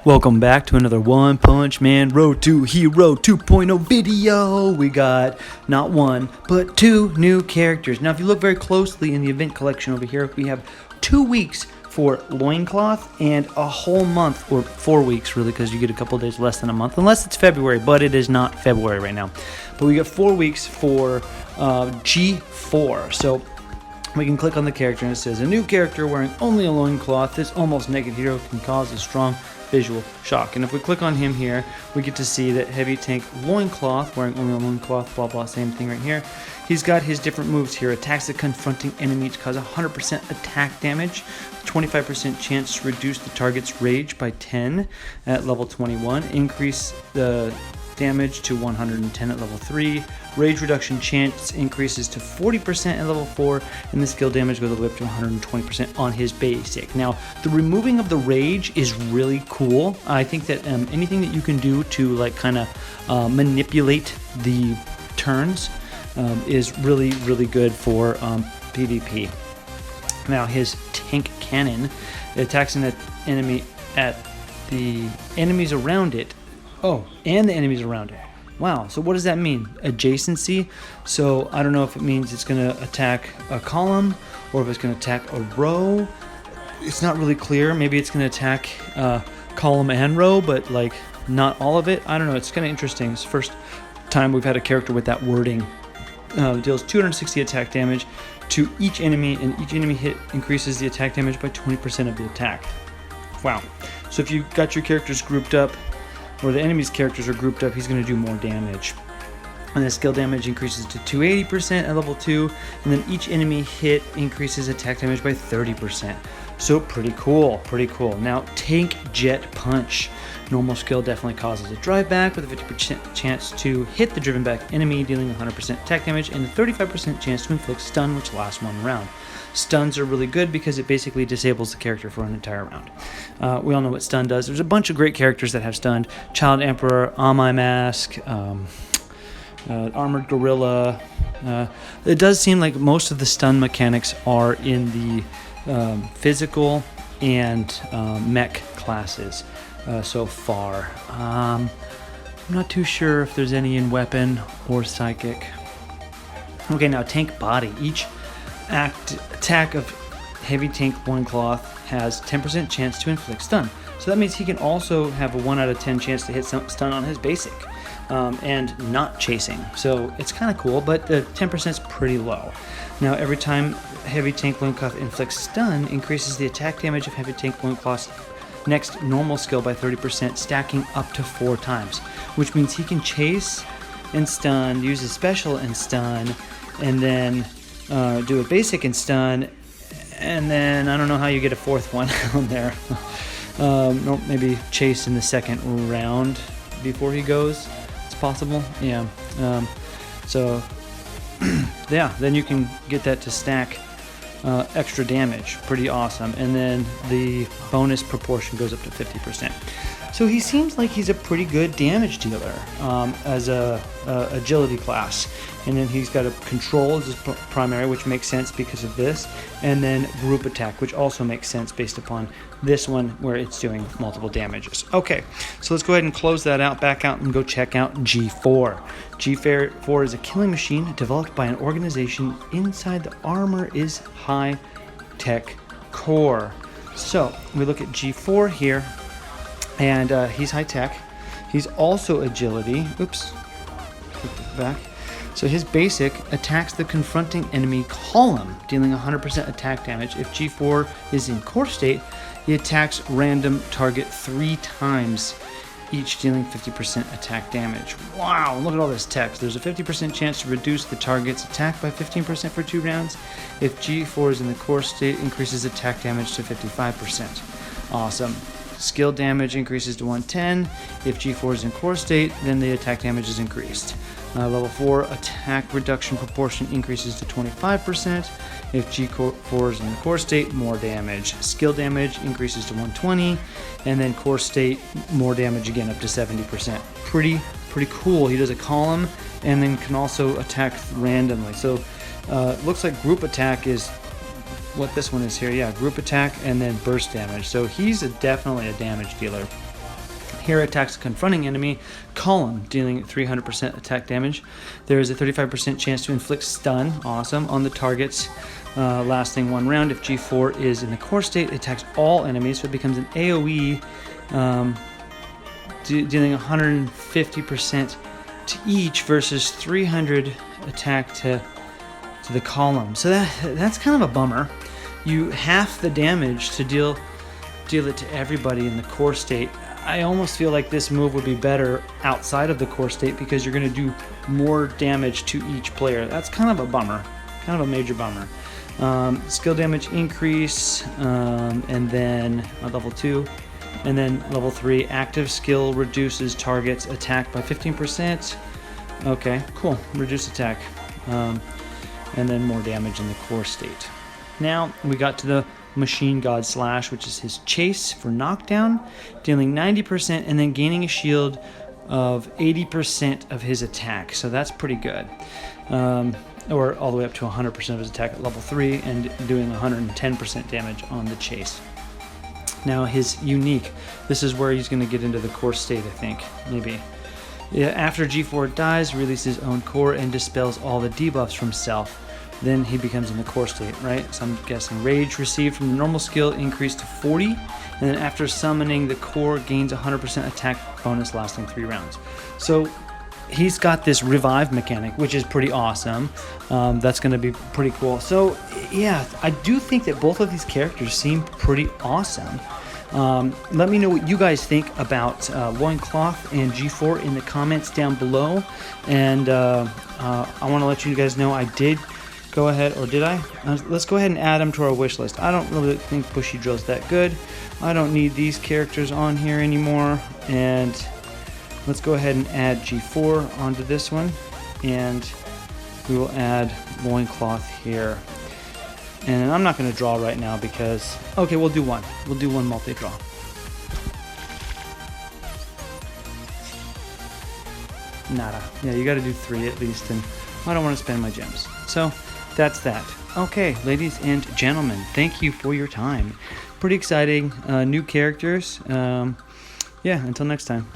Welcome back to another One Punch Man Road to Hero 2.0 video. We got not one, but two new characters. Now, if you look very closely in the event collection over here, we have 2 weeks for Loincloth and a whole month, or 4 weeks really, because you get a couple days less than a month, unless it's February, but it is not February right now. But we got 4 weeks for G4. So we can click on the character and it says, a new character wearing only a loincloth. This almost naked hero can cause a strong visual shock. And if we click on him here, we get to see that Heavy Tank Loincloth, wearing only a loincloth, blah blah, same thing right here. He's got his different moves here. Attacks the confronting enemy to cause 100% attack damage, 25% chance to reduce the target's rage by 10 at level 21, increase the damage to 110 at level 3, rage reduction chance increases to 40% at level 4, and the skill damage goes all the way up to 120% on his basic. Now, the removing of the rage is really cool. I think that anything that you can do to like kind of manipulate the turns is really good for PvP. Now, his tank cannon attacks an enemy at the enemies around it. Oh, and the enemies around it. Wow, so what does that mean? Adjacency? So I don't know if it means it's going to attack a column or if it's going to attack a row. It's not really clear. Maybe it's going to attack column and row, but like not all of it. I don't know. It's kind of interesting. It's the first time we've had a character with that wording. Deals 260 attack damage to each enemy, and each enemy hit increases the attack damage by 20% of the attack. Wow. So if you got your characters grouped up, or the enemy's characters are grouped up, he's going to do more damage. And the skill damage increases to 280% at level 2, and then each enemy hit increases attack damage by 30%. So pretty cool. Now, Tank Jet Punch. Normal skill definitely causes a drive back with a 50% chance to hit the driven back enemy, dealing 100% attack damage, and a 35% chance to inflict stun, which lasts 1 round. Stuns are really good because it basically disables the character for an entire round. We all know what stun does. There's a bunch of great characters that have stunned. Child Emperor, Amai Mask, Armored Gorilla. It does seem like most of the stun mechanics are in the physical and mech classes so far. I'm not too sure if there's any in weapon or psychic. Okay, now Tank Body. Each attack of Heavy Tank Loincloth has 10% chance to inflict stun. So that means he can also have a 1 out of 10 chance to hit stun on his basic and not chasing. So it's kind of cool, but the 10% is pretty low. Now, every time Heavy Tank Loincloth inflicts stun, increases the attack damage of Heavy Tank Loincloth's next normal skill by 30%, stacking up to 4 times, which means he can chase and stun, use his special and stun, and then do a basic and stun, and then I don't know how you get a 4th one on there. No, maybe chase in the 2nd round before he goes. It's possible. Yeah. So yeah, then you can get that to stack extra damage. Pretty awesome. And then the bonus proportion goes up to 50%. So he seems like he's a pretty good damage dealer as a agility class. And then he's got a control as his primary, which makes sense because of this. And then group attack, which also makes sense based upon this one where it's doing multiple damages. Okay, so let's go ahead and close that out, back out, and go check out G4. G4 is a killing machine developed by an organization inside the Armor is High Tech Core. So we look at G4 here. And he's high tech. He's also agility. Oops. Put that back. So his basic attacks the confronting enemy column, dealing 100% attack damage. If G4 is in core state, he attacks random target 3 times, each dealing 50% attack damage. Wow, look at all this text. There's a 50% chance to reduce the target's attack by 15% for 2 rounds. If G4 is in the core state, increases attack damage to 55%. Awesome. Skill damage increases to 110. If G4 is in core state, then the attack damage is increased. Level 4 attack reduction proportion increases to 25%. If G4 is in the core state, more damage. Skill damage increases to 120, and then core state, more damage again, up to 70%. Pretty cool. He does a column and then can also attack randomly. So looks like group attack is what this one is here. Yeah, group attack and then burst damage. So he's definitely a damage dealer. Here attacks a confronting enemy column, dealing 300% attack damage. There is a 35% chance to inflict stun, awesome, on the targets lasting 1 round. If G4 is in the core state, it attacks all enemies, so it becomes an AoE, dealing 150% to each versus 300 attack to the column. So that's kind of a bummer. You half the damage to deal it to everybody in the core state. I almost feel like this move would be better outside of the core state because you're going to do more damage to each player. That's kind of a bummer, kind of a major bummer. Skill damage increase, and then level 2, and then level 3, active skill reduces target's attack by 15%. Okay, cool, reduce attack, and then more damage in the core state. Now we got to the Machine God Slash, which is his chase for knockdown, dealing 90% and then gaining a shield of 80% of his attack. So that's pretty good. Or all the way up to 100% of his attack at level 3 and doing 110% damage on the chase. Now his unique, this is where he's going to get into the core state, I think, maybe. Yeah, after G4 dies, releases his own core and dispels all the debuffs from self. Then he becomes in the core state, right? So I'm guessing rage received from the normal skill increased to 40, and then after summoning the core gains 100% attack bonus lasting 3 rounds. So he's got this revive mechanic, which is pretty awesome. That's going to be pretty cool. So yeah, I do think that both of these characters seem pretty awesome. Let me know what you guys think about Loincloth and G4 in the comments down below. And I want to let you guys know I did go ahead, or did I? Let's go ahead and add them to our wish list. I don't really think Bushy Drill's that good. I don't need these characters on here anymore. And let's go ahead and add G4 onto this one. And we will add Loincloth here. And I'm not going to draw right now because... Okay, we'll do one. We'll do one multi-draw. Nada. Yeah, you got to do 3 at least, and I don't want to spend my gems. So, that's that. Okay, ladies and gentlemen, thank you for your time. Pretty exciting. New characters. Yeah, until next time.